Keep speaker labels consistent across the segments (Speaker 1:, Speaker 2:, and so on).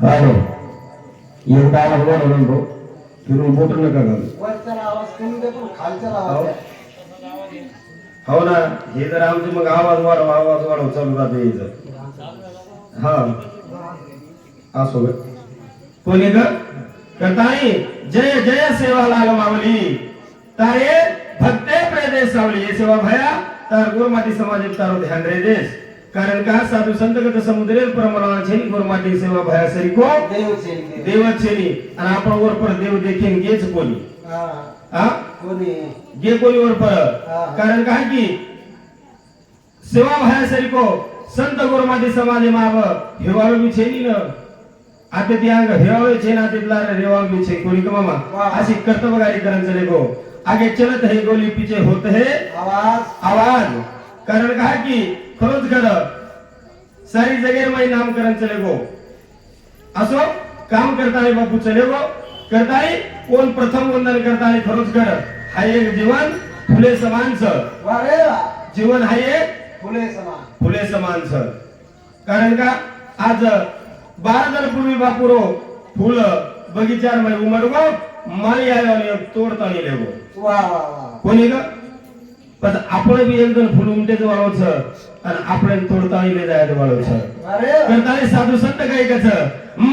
Speaker 1: काय नाही एकदा आवाज वाढवला भाऊ फिरून बोट नका घालू.
Speaker 2: वरचा आवाज कमी दे पण खालचा आवाज द्या.
Speaker 1: हो ना हे जर आमचे मग आवाज वाढव चालू राहते यायचं. हा असो ग कोणी ग करताई जय जय सेवा लाल मावली तारे भक्ते प्रदेश सावली ये सेवा भया तर गुरुमाती समाज तारो ध्यान रे देश कारण का साधू संत गत समुद्रे परमला छेनी गुरुमाती सेवा भया सरी को देव छेनी आणि आपण वर पर देव देखेन गेच कोणी हा
Speaker 2: कोणी
Speaker 1: गे कोणी वर पर कारण काय की सेवा भया सरी को संत गुरुमाती समाज माव हेवाळो बी छेनी न आते त्यांग हेवाळो छे ना तितला रेवाळ बी छे कोणी का मामा अशी कर्तव्यगारी करन चले गो आगे चलत है गोली पीछे होत है आवाज कारण काय की खरोच खर सारी जगेर मै नामकरण चले गो असो काम करताना बापू चले गो करताना कोण प्रथम वंदन करताना खरोच खर हा एक जीवन फुले समानच जीवन हा एक फुले समानच कारण का आज 12 दिन पूर्वी बापूरो फूल बगीचार मै उमडगो माळी आयो आणि तोडतानी लेगो
Speaker 2: वा वा वा
Speaker 1: कोणी ग पण आपण बी एक जण फुल उमटेच वाळवच आणि आपण तोडतानी ले जायचं वाळवच करताना साधू संत काय कच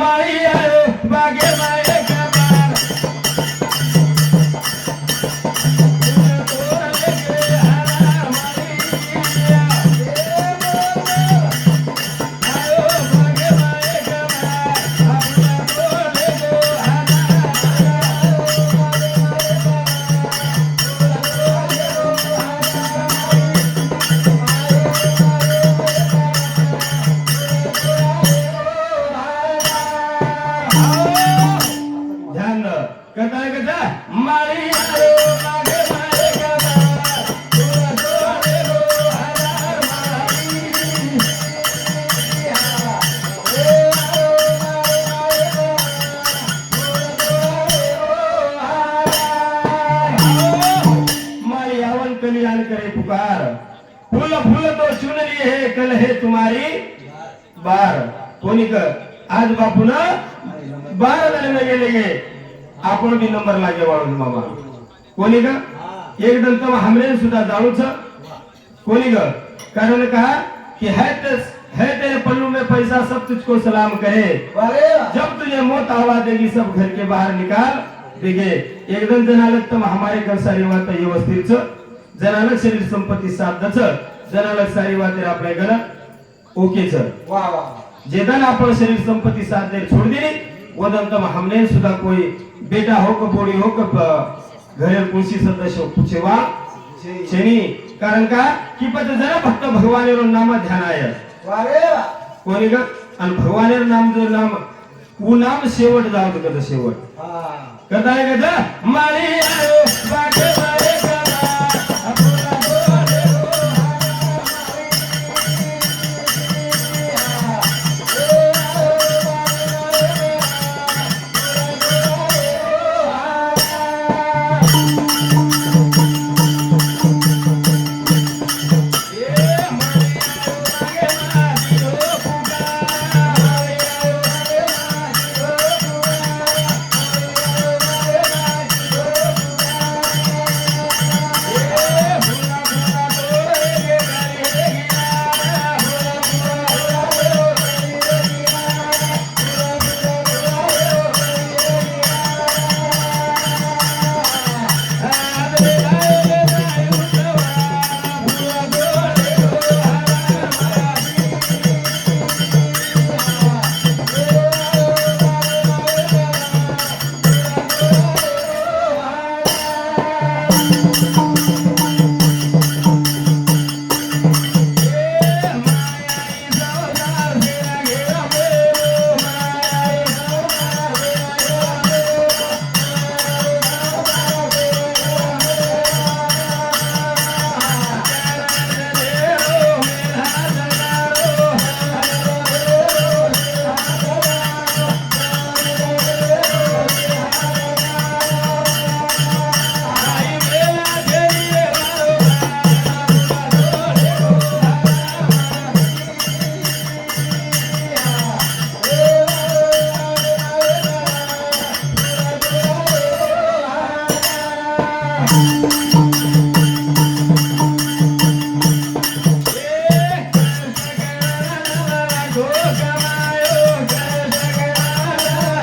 Speaker 1: माळी आयो बागे माये का कल्याण करे पुकार फूल फूल तो चुनरी है कल है तुम्हारी बार कोणी कर आज बापून 12 जण गेले गे आपण बी नंबर लागे वाळून मामा कोणी का एकदम तम हमरे सुद्धा जाळूच कोणी ग कारण का कि है तेरे पल्लू में पैसा सब तुझको सलाम कहे जब तुझे मौत आवाज देगी सब घर के बाहर निकाल देगे एकदम जनालक तम हमारे घर सारी बात व्यवस्थित जनालक शरीर संपत्ती साधच जनालक सारी बात आपल्या घर ओके सर
Speaker 2: वाह वाह
Speaker 1: जेदन आपण शरीर संपत्ति साथ देर छोड़ दी वदन तम हमने सुधा कोई बेटा हो को बोड़ी हो को घरे कुर्सी सदस्य पूछेवा छेनी कारण का की पद जरा भक्त भगवानेरो नाम ध्यान आय
Speaker 2: वारे
Speaker 1: कोणी का आणि भगवानेरो नाम जो नाम वो नाम शेवट जाऊ कद शेवट
Speaker 2: हां
Speaker 1: कदाय गदा माळी आयो बागे बागे तो कमायो जय जगन्नाथ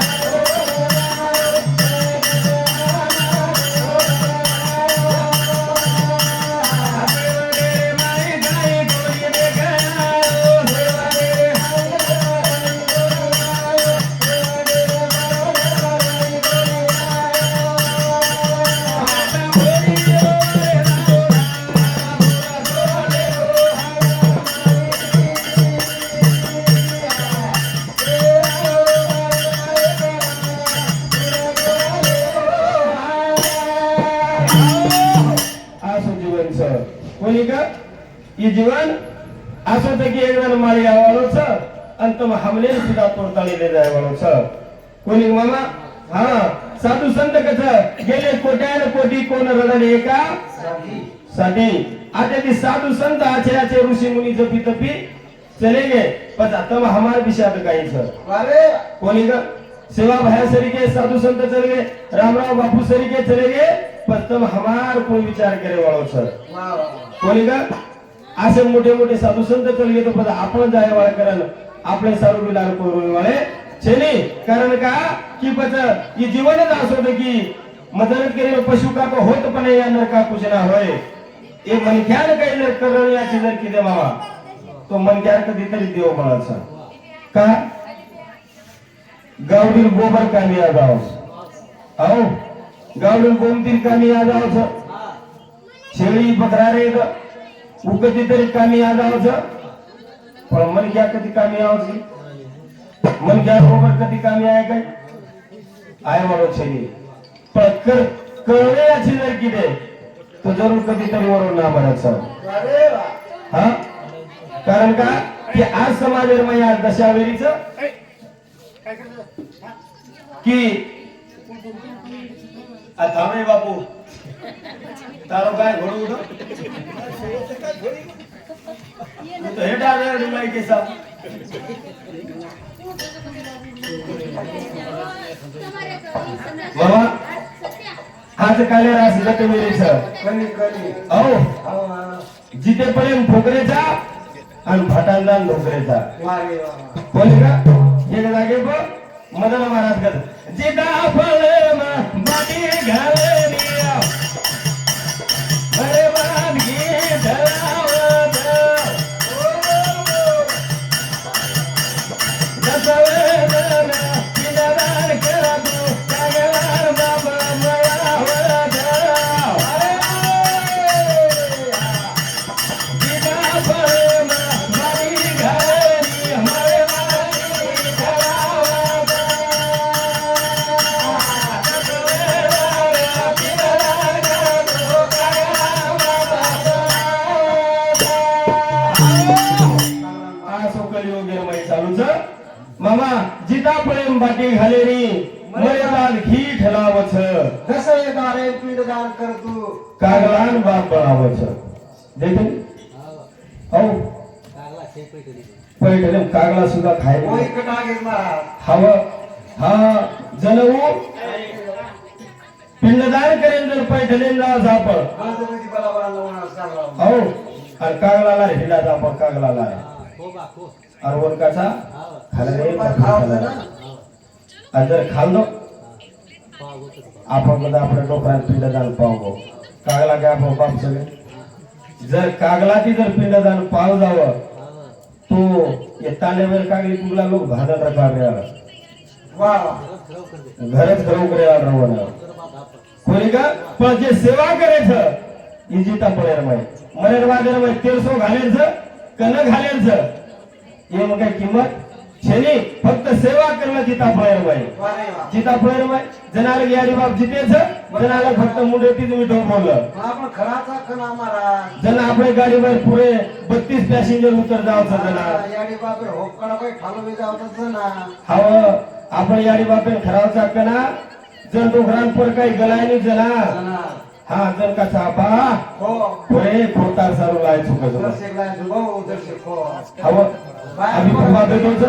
Speaker 1: असं जीवन छ कोणी का ಈ जीवन असं तर की एकदा मारी आवलो छ अंत में हमने सुद्धा तोडताळी ले जायवालो छ कोणी मामा हा साधू संत कस गेले कोट्यान कोटी कोण रडले एका साठी आता ती साधू संत आचर्याचे ऋषी मुनी जपी तपी चले गए पर आता हमारे विषय काही छ
Speaker 2: अरे
Speaker 1: कोणी का सेवा भाया सरी के साधु संत चले गए रामराव बापू सरी के चले गए पर तब हमार कोई विचार करे वालों सर
Speaker 2: वाह वाह
Speaker 1: कोणी का असे मोठे मोठे साधु संत चले गए तो पता आपण जाय वाला करन आपले सारू बिलार को रोय वाले छेनी कारण का की पता ये जीवनच असो होतं की मदत केले पशु का को होत पण या नरका कुछ ना होय ये मनख्यान काही जर करण याची जर किदे मावा तो मनख्यान कधीतरी देव म्हणाचा का गावडील गोबर कामी आज आओ गावडील गोमतीर कामी आज आओ शेळी बकरा रे उकती तरी कामी आज आओ पण मन क्या कधी कामी आवची मन क्या गोबर कधी कामी आहे काय आहे म्हणून शेळी पण कळले याची जर किदे तो जरूर कधीतरी वरून ना म्हणायचा
Speaker 2: अरे वाह
Speaker 1: हा कारण का की आज समाजामध्ये या दशावेरीचं की थांबे बापू तारो काय घोडू उठो तो हेटा रे डिमाई के साथ बाबा आज काले रास जाते मेरे सर
Speaker 2: कली कली
Speaker 1: आओ जिथे प्रेम ठोकरेचा आणि भटांना ढोकरेचा
Speaker 2: वारे वाह
Speaker 1: बोले का एक जागे को मदन महाराज कर जिदा फळे बाटी घालनिया अरे वागी धरावत दसवेदन किनार केला तू कागलार बाबा मळावत जिदा फळे बाटी घालनिया मळे वागी धरावत मामा जिता प्रेम बाटी घालेरी मर्यादात घी ठेलावछ
Speaker 2: दसळे दारे पिंडदान कर तू
Speaker 1: कागलान बाप बळावछ देखील हो पैठले कागला सुद्धा खाय
Speaker 2: कोई कटागे महाराज
Speaker 1: हव हा जनऊ पिंडदान करेन जर पैठले जा झापळ
Speaker 2: गणपती बलाबला नवना सांगला
Speaker 1: हो आणि कागलाला हिला झापळ कागलाला अरवणकाचा खाल्ले आणि जर खाल्लो आपण कदा आपल्या डोक्यात पिंडदान पावगो कागला काय आपण बाप सगळे जर कागलाची जर पिंडदान पाव जावं तो तांड्यावर कागली कुगला लोक भाजत राहणार
Speaker 2: वाह
Speaker 1: घरच घरव करे रवण कोणी का पण जे सेवा करायचं इजिता पडेल माहिती मरेर वादेर माहिती 1300 घालायचं का न घालायचं ये मग काय किंमत छेनी फक्त सेवा करणं जिता पडेल माहिती
Speaker 2: वारे वाह
Speaker 1: जिता पडेल माहिती जनाला यारी बाप जितेच जनाला फक्त मुंडे ती तुम्ही ढोक बोललं
Speaker 2: आपण खराचा खना महाराज
Speaker 1: जन आपल्या गाडीवर पुरे 32 पॅसेंजर उतर जावचं जना
Speaker 2: याडी बापर होकडा बाई खालो बी जावतच ना
Speaker 1: हव आपण याडी बापेन खरावचा कना जर डोंगरांपर काही गलायनी जना
Speaker 2: जना
Speaker 1: हा जर का छापा
Speaker 2: हो
Speaker 1: पुरे खोटार सारू लाय चुकत
Speaker 2: दर्शक लाय जुगो दर्शक हो
Speaker 1: हव आम्ही फुफा भेटोच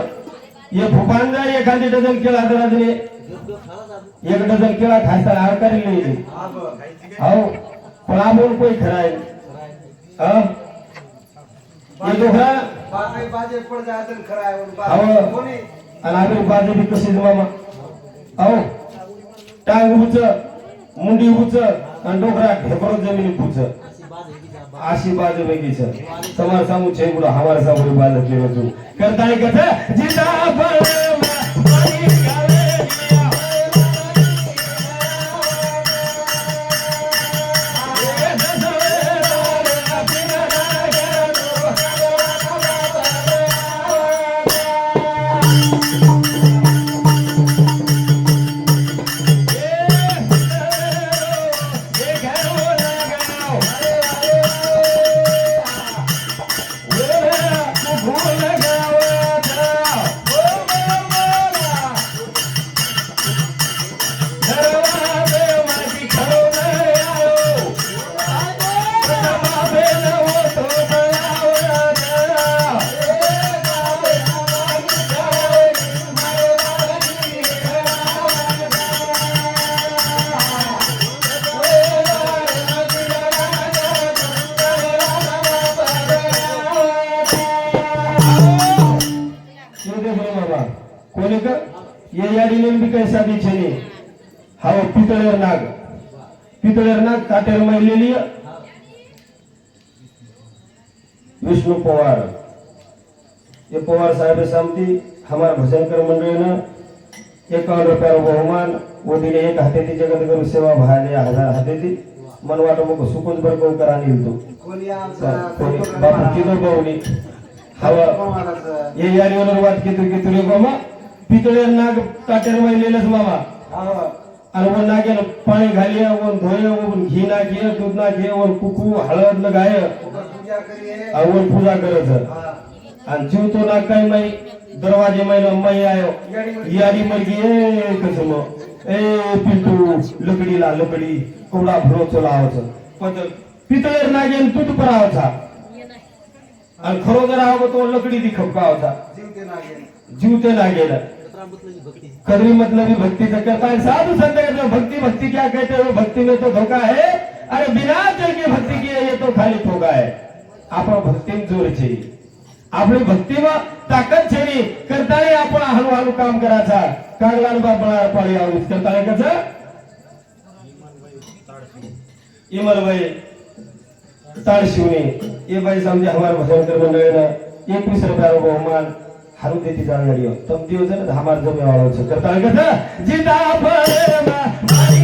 Speaker 1: ये फुफान जर एखादी डझन केला तर अजून एक डझन केला खायचा आरकारी लिहिली
Speaker 2: अब
Speaker 1: हो पण आपण कोई खराय हा ये डोंगरा
Speaker 2: बाकी बाजे पड जायचं खरं आहे
Speaker 1: अहो.
Speaker 2: कोणी
Speaker 1: आणि आम्ही बाजू बी कशीच मामा अहो टांग उच मुंडी उच आणि डोकरा ढेकरो जमिनी पुच अशी बाजू वेगळीच तुम्हाला सांगू छेगुडा हमारा साबुरी बाजू केलं तू करताय कसं जिंदाबाद कोणी का ये याडीने बी काही साधी छेनी हाव पितळेर नाग काटेर महिलेली विष्णु पवार ये पवार साहेब सामती हमारा भजनकर मंडळी ने 51 रुपया बहुमान वो दिने एक हाते जगत गुरु सेवा भाले 1000 हाते ती मन वाटो मग सुकुन बर को करा नील तो
Speaker 2: कोणी आमचा
Speaker 1: कोणी बापू किलो बहुनी हवा
Speaker 2: महाराज
Speaker 1: ये याडीवर वाट की तुरे बाबा पितळेर नाग काटेर महिलेलच मामा आणि वन नागेन पाणी घालिया वन धोय वन घी ना घे दूध ना घे वन कुकू हळद लगाय
Speaker 2: पूजा करिए
Speaker 1: वन पूजा करत आणि जीव तो ना काय माई दरवाजे महिना मई आयो याडी मरगी ए कसं मग ए पिंटू लकडी कोवडा भरो चलावचं पण पितळेर नागेन तूत परावचा आणि खरो जर आव तो लकडी दी खपकावचा जीव ते लागेल कदरी मतलब भक्ति से कहता है साधु संत कहते हैं भक्ति क्या कहते हो भक्ति में तो धोखा है अरे बिना जल की भक्ति की ये तो खाली ठोका है आपण भक्ती जोर छे आपली भक्ती में ताकद छे करताळे आपण हळूहळू काम करायचा कागलान बाबळा पाळी आऊस करताळे कसं इमलबाई ताळशिवने ये बाई समजे हमारे भजनकर मंडळ ने 21 रुपया बहुमान हारू देती जाण गाडी तम दियो जन हमार जमे वाळो छ करताळे कसं जिंदाबाद मारी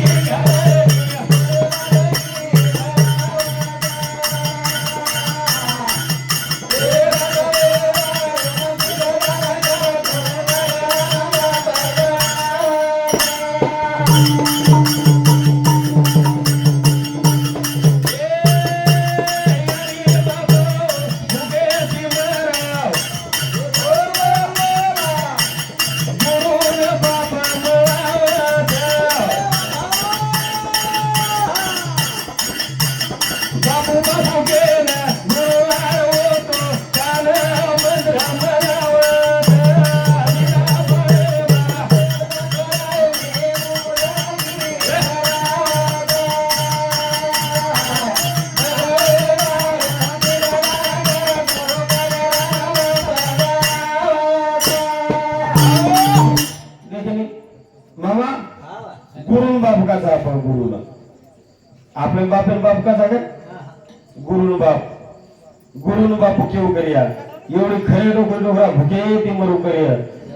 Speaker 1: आपले बाप का जागे गुरु बापू केव करिया एवढे खरे डोकरा भुके ती मरू करिया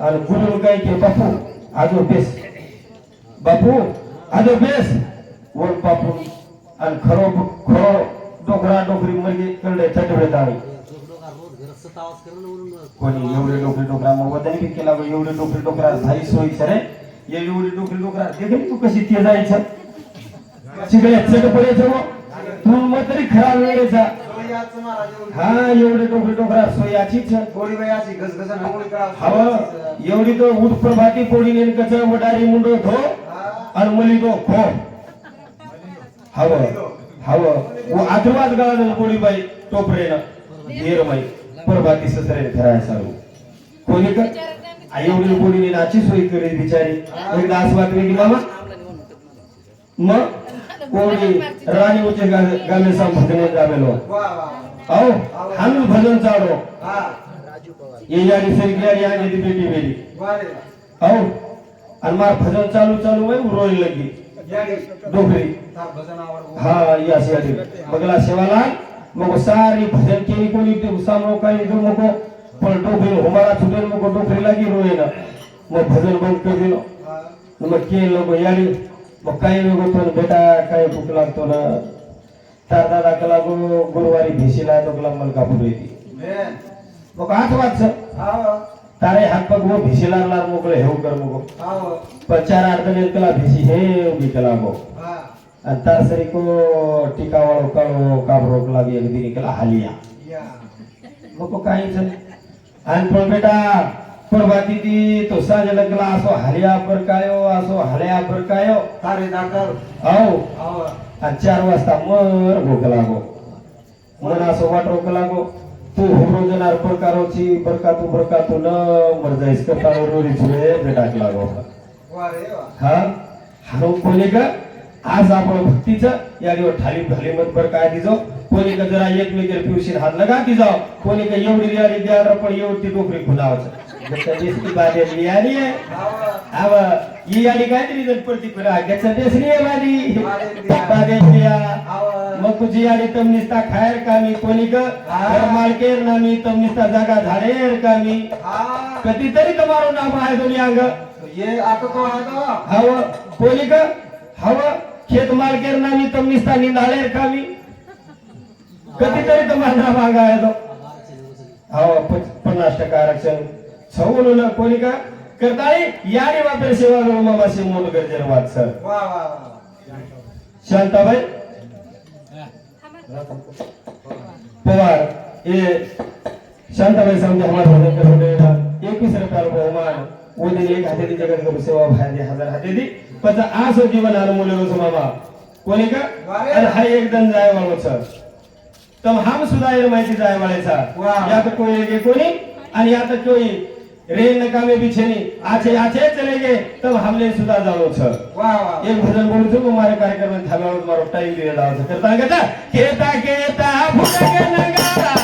Speaker 1: आणि गुरु काय के बापू आजो बेस वर बापू आणि खरो डोकरा डोकरी मरगी कळले चटवले दाणी कोणी एवढे डोकरा मग वदनी केला एवढे डोकरा झाली सोयी सरे एवढी डोकरा देखील तू कशी ते जायचं चिकड्या चट पडायचं तू मग तरी खराब वेळेचा हा एवढे डोकरा सोयाचीच
Speaker 2: थोडी वेळ अशी घसघसन आंघोळी करा
Speaker 1: हवं एवढी तो उठ प्रभाती पोळी नेमकच वडारी मुंडो धो आणि मली तो खो हवं वो आशीर्वाद गाळा पोळी बाई टोपरेनं घेर बाई प्रभाती ससरे खराय सारू कोणी का एवढी पोळी नाची सोयी करेल बिचारी एकदा आसवात वेगळी मामा मग कोणी राणी उचे गाणे सांग भजने जावेलो आओ हम भजन चाडो ये याडी सरी गाडी आगे ती बेटी बेटी
Speaker 2: वारे
Speaker 1: आओ आणि मार भजन चालू चालू आहे रोई लगी
Speaker 2: याडी
Speaker 1: डोकरी
Speaker 2: था भजनावर
Speaker 1: हा या याडी बगला सेवाला मग सारी भजन केली कोणी ते सामो काही जो मग पण डोकरी हमारा छुटेल मग डोकरी लगी रोई ना मग भजन बंद कर दिलो मग के लोग याडी मग काही लोक तो बेटा काही भूक लागतो ना तार दादा कला गुरुवारी भिशीला तो कला मलकापूर येते
Speaker 2: बेन
Speaker 1: मग आठ वाजता
Speaker 2: आओ
Speaker 1: तारे हात पग वो भिशीला लार मोकळे हेव कर मग
Speaker 2: आओ
Speaker 1: प्रचार अडचण कला भिशी हे उभी कला मग
Speaker 2: हा
Speaker 1: आणि तार सरी को टिकावाळो काळो काब रोक लागी एक दिन कला हालिया
Speaker 2: या
Speaker 1: मग काही झालं आणि पण बेटा पण बाती ती तो साज लगला असो हालिया पर कायो असो हाल्या पर कायो
Speaker 2: तारे दाकर
Speaker 1: आओ
Speaker 2: आओ
Speaker 1: आणि 4 वाजता मर भूक लागो मन असं वाट रोक लागो तू होरो जनार प्रकारोची बरका तू न मर जाईस करता रोरी जुळे बेटाक लागो
Speaker 2: वारे वा
Speaker 1: हा हारो कोणी का आज आपण भक्तीचं या दिवस ठाली झाली मत बर काय दिजो कोणी का जरा एकमेकीला पिवशीन हात लगा ती जाओ कोणी का एवढी यारी द्या पण एवढी डोकरी खुनावचं त्याची बाजी लियाली आहे
Speaker 2: आओ
Speaker 1: आव ही याडी काय तरी जर प्रति पर आग्याचा देसरी आहे बाजी बाजी लिया
Speaker 2: आओ
Speaker 1: मग तुझी याडी तम निस्ता खायर कामी कोणी का घर मालकेर नामी तम निस्ता जागा झाडेर कामी
Speaker 2: हा
Speaker 1: कधीतरी तुम्हारो नाम आहे दोन्ही अंग
Speaker 2: ये आता तो आहे तो
Speaker 1: हव कोणी का हव खेत मालकेर नामी तम निस्ता निंदाळेर कामी कधीतरी तुम्हाला नाम अंग आहे तो हव 50% आरक्षण सवलून कोणी का करताळी याडी वापर सेवा मामाशी मोन गरजेन वाद सर
Speaker 2: वा वा वा
Speaker 1: शांताबाई पवार ये शांताबाई समझे हमारे भजन कर होते 21 रुपया बहुमान वो दिन एक हाते दी जगत को सेवा भाई 1000 हाते दी पचा आसो जीवन अनमोल रोज मामा कोणी का आणि हा एक दन जाय वालो सर तब हम सुधार माहिती जाय वालेचा या तो कोई एक कोणी आणि या तो कोई रेन नकामे बिछेनी आछे आछे चले गए तब हमने सुधा जाओ छ
Speaker 2: वा वा
Speaker 1: एक भजन बोलू छो हमारे कार्यक्रम में थाला मारो टाइम दिए लाओ छ करता कहता केता केता फुटके नगारा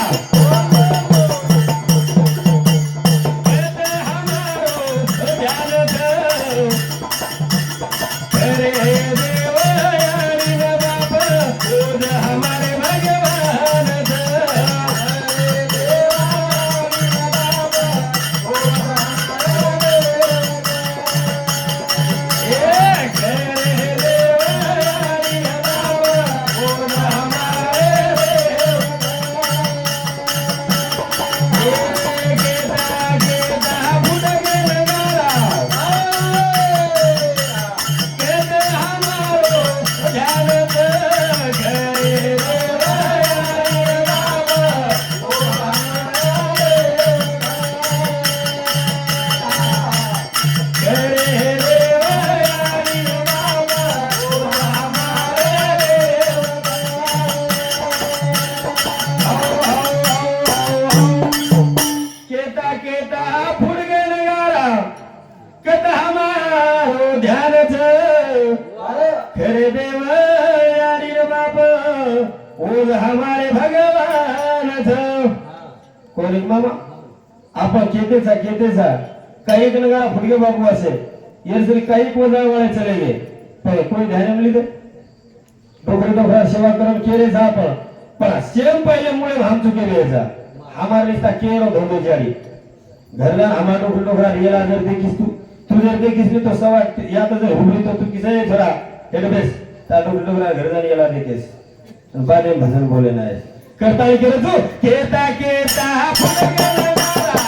Speaker 1: केते हमारो ध्यान दे अरे देव यारी न बाप खुद हमारे भगवान दे अरे देव खरे देव यारी रे बाप ओझ हमारे भगवान कोणी मामा आपण केतेचा काही एक नगारा फुटके बाबू असे ये जरी काही कोजा वाले चले गए पण कोई ध्यान मिली दे डोकरा सेवा करून केले जा पण सेम पहिले मुळे हम चुके वेजा हमारे रिश्ता केरो धोदो जारी घरला हमारा डोकरा रियला जर देखीस तू जर देखीस तो सवा या तो जर हुबली तो तू किसे थोड़ा बेस ता डोकरा घर जाने गेला देखेस बादे भजन बोले ना करता ही करे तू केता केता फुटके नगारा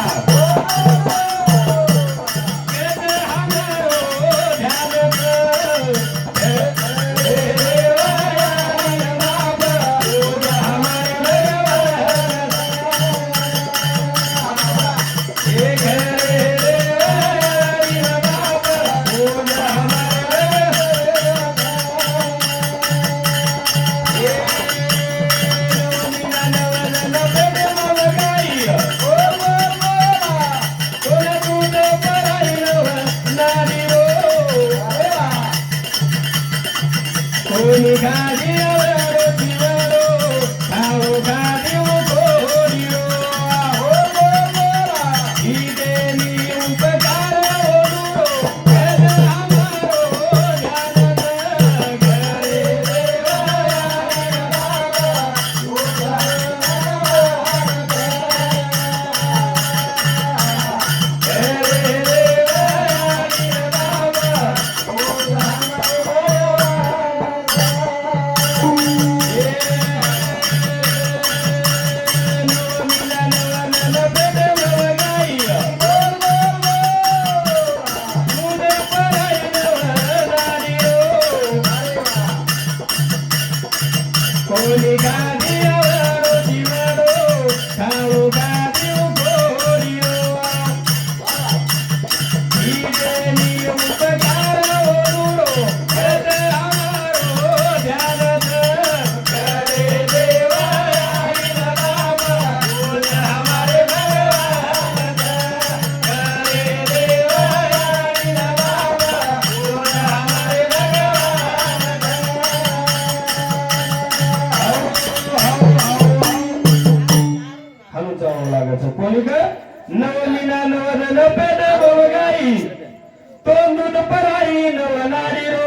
Speaker 1: तो दूध पराई नवनारी रो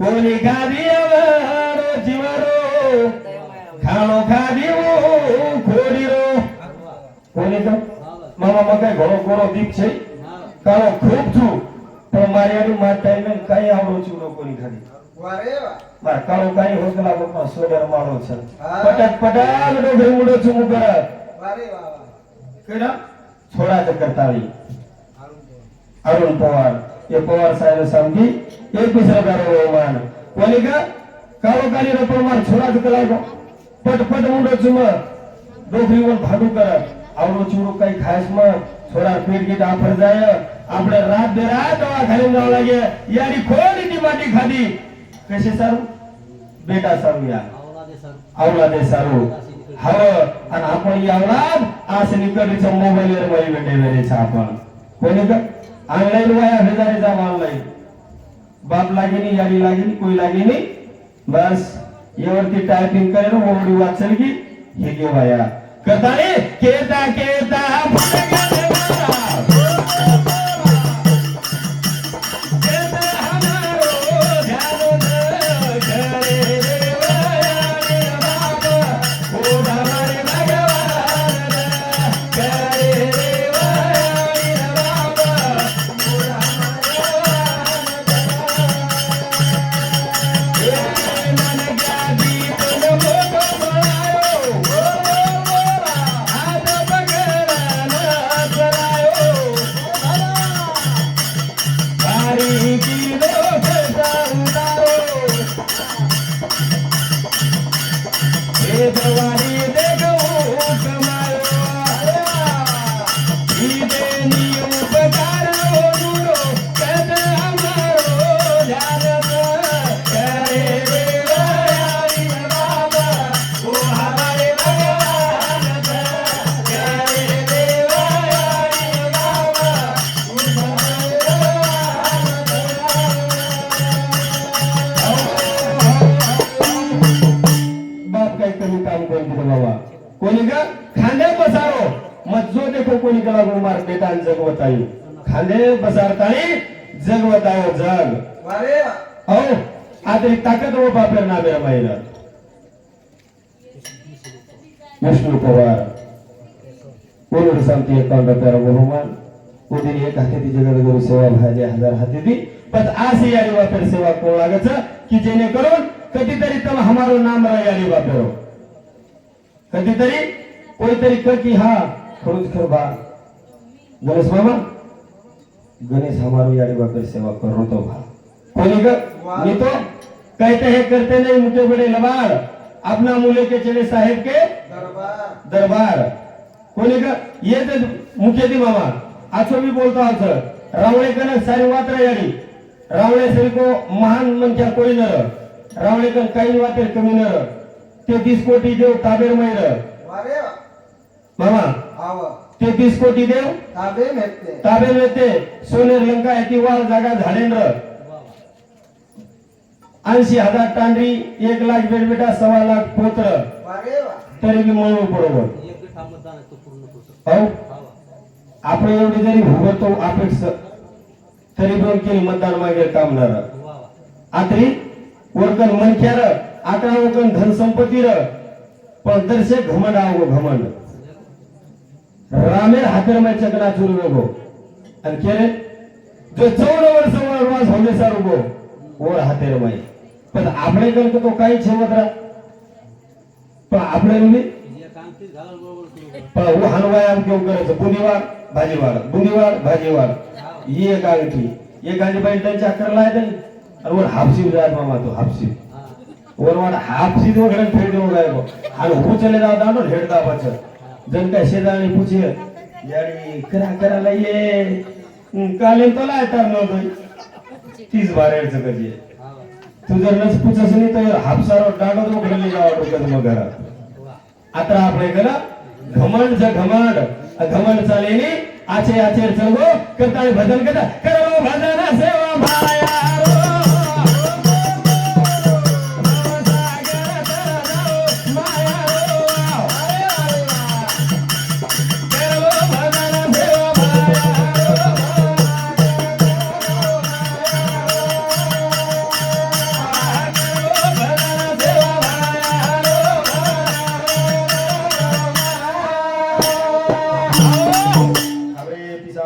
Speaker 1: कोणी खादी रो जीवरो खाणो खादी खोरी रो કોને તો મામા મકાઈ ઘણો ઘણો દીપ છે કાળો ખૂબ છું પણ મારી આનું માતા એને કઈ આવડો છું લોકોની ખાલી
Speaker 2: વારે વાહ.
Speaker 1: માર કાળો કાઈ હોકલા બાપા સોડર માળો છે
Speaker 2: હા.
Speaker 1: પટક પટાક નો ઘર મુડો છું મુકર
Speaker 2: વારે વાહ વાહ.
Speaker 1: કેડા છોડા જ કરતાળી
Speaker 2: હારું તો.
Speaker 1: અરુણ પવાર એ પવાર સાહેબ સમજી એક બીજા ગારો માન કોની કા કાળો કાલી નો પણ માર છોડા જ કલાકો પટ પટ મુડો છું ડોકરી વન ભાડું કરે આવડો ચૂડો કઈ ખાસ માં થોડા પેટ ગીત આફર જાય આપણે રાત બે રાત દવાખાને જવા લાગે યારી ખોડી ની માટી ખાધી કશે સારું બેટા સારું યાર આવલાદે સારું હવે અને આપણી આવલાદ આસ નીકળી છે મોબાઈલ રે મળી બેઠે વેરે છે આપણ કોને કે ઓનલાઈન વાયા હજારે જા ઓનલાઈન બાપ લાગે ની યારી લાગે ની કોઈ લાગે ની બસ એવરથી ટાઈપિંગ કરે ઓવડી વાત ચલી ગઈ हे केवाया करताने केता केता फटका केता हमारो ध्यान करे देवाया रे बाबा ओ हमारे भगवान करे देवाया रे बाबा ओ हमारे मन गादी तो मोटो दवारी देखो कमायो ईदेनी उपकार ओडुरो कद हमारो ध्यान करे देवाया रे बाबा ओ हमारे भगवान करे देवाया रे बाबा ओ बाप काही कमी काम करून दिलं बाबा कोणी का खांदे बसारो मत जो देखो कोणी कला मार बेटा जगवत आहे खांदे बसारताळी जगवत आहे जग
Speaker 2: वारे वाह.
Speaker 1: हो आदरी ताकद व बापेर नाबेर माहिला विष्णू पवार कोण सांगते 51 रुपयाला बहुमान उदिन एक हाती जगत गुरु सेवा भाजे 1000 हाती दी पण आज यारी बापेर सेवा कोण लागत की जेणे करून कधीतरी तब हमारो नाम रहा यारी बापेरो कधीतरी कोईतरी क की हा खरोच खर बा गणेश मामा गणेश हमारो यारी बापेर सेवा करो तो भा कोनी का नहीं तो कहते हैं करते नहीं मुझे बड़े लबाड़ अपना मूल्य के चले साहेब के
Speaker 2: दरबार
Speaker 1: दरबार कोणी का ये तो मुख्य थी मामा आजो भी बोलता हूं सर रावळे कन सारी वात्रा यारी रावळे सरी को महान मंचा कोई न रावळे कन काही वातेर कमी न ते 30 कोटी देव ताबेर मैर
Speaker 2: वारे वाह.
Speaker 1: मामा
Speaker 2: आव
Speaker 1: ते 30 कोटी देव
Speaker 2: ताबे मेते
Speaker 1: ताबेर येते सोनेर लंका येती वाळ जागा झाडेंद्र 80,000 टांडरी 1 लाख बेटा 1.25 लाख पोत्र
Speaker 2: वारे वाह.
Speaker 1: तरी बी म्हणू बरोबर हो आपण एवढी जरी भोगतो अपेक्षा तरी पण केली मतदान मागे कामणार आतरी वरकन मनख्यार आकडा वकन धन संपत्ती र पण दर्शे घमंड आव घमंड रामेर हातर मै चकना चुरू वेगो आणि केले जो 14 वर्ष वनवास होले सार उगो ओर हातेर मै पण આપણે કન તો કાઈ છે મતરા પણ આપણે ની પણ હું હનવાય આમ કેવું કરે છે बुंदीवाड भाजीवाड ये गांठी ये गांठी बाई त्यांच्या अकरा लाय दे आणि वर हापसी जात मामा तो हापसी वर वाड हापसी तो घडन फेड देऊ गायबो आणि हो चले जाव दानो हेड दाबाच जन काय शेजारणी पूछे याडी करा ये काले तो लाय तर न दोय 30 बारेच कजी तू जर नस पूछस नाही तर हापसारो डाडो तो घडली जाव डोक्यात मग घरात आता आपले करा घमंड चालेनी आचे आचेर चलगो करता भजन करता करो भजन सेवा भाया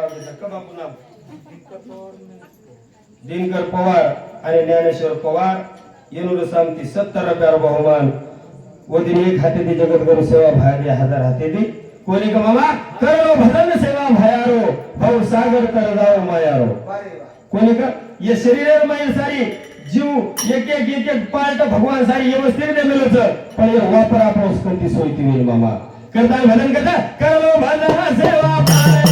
Speaker 1: नाव देतात का बापू नाव दिनकर पवार आणि ज्ञानेश्वर पवार येणूर सामती 70 रुपयावर बहुमान व दिन एक हाते दी जगत गुरु सेवा भाया 1000 हाते दी कोणी का मामा करो भजन सेवा भयारो भाऊ सागर कर जाओ मायारो
Speaker 2: वारे वा
Speaker 1: कोणी का ये शरीर में सारी जीव एक पार्ट भगवान सारी व्यवस्थित मिळत पण हे वापर आपण कोणती सोय ती मामा करता भजन करता करो भजन सेवा भयारो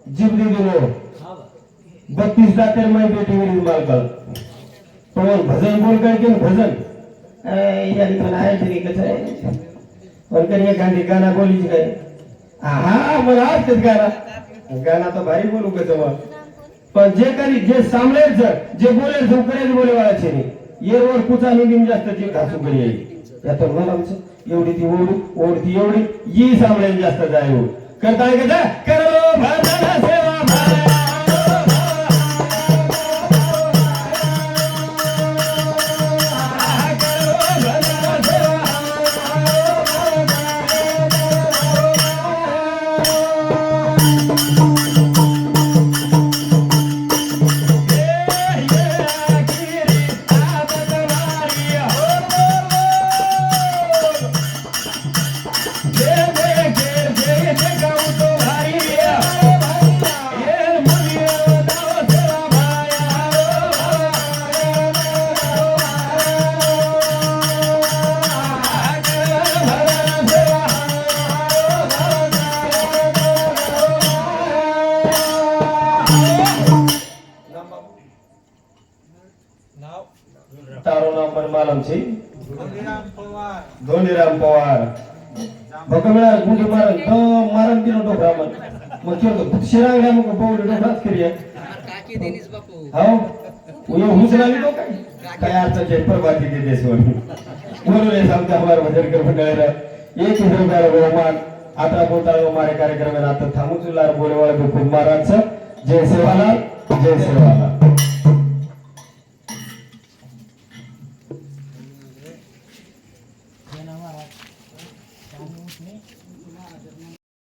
Speaker 1: जीव दे दिलो 32 दातेर मैं बेटी मेरी मालकल पण भजन बोल करके भजन यानी पण आहे तरी कसं आहे पण करी एखादी गाना बोलीच काय हा मला आवडते गाना तर भारी बोलू कसं मग पण जे करी जे सांभळेल जे बोलेल तो करेल बोले वाळाचे नाही येरवर कुचा निंदीन जास्त जे घासू करी येईल यात मला एवढी ती ओढती एवढी ही सांभळेल जास्त जाय करता का करो भजन सेवा तारो नाम पण मालम छे धोनीराम पवार भकमळा गुंडी मारन तो मारन दिनो तो ब्राह्मण मग केतो शिरांगला मग बोल डोकाच करिया
Speaker 3: काकी देनीस बापू
Speaker 1: हाव उयो हुसराली तो काय अर्थाचे प्रभाती दे देसवर बोलले सांगता हमार भजन कर मंडळाला 1000 रुपयाला बहुमान आता बोलताना मारे कार्यक्रमाला आता थांबूचुलार बोलेवाला खूप महाराजचं जय सेवालाल जय सेवालाल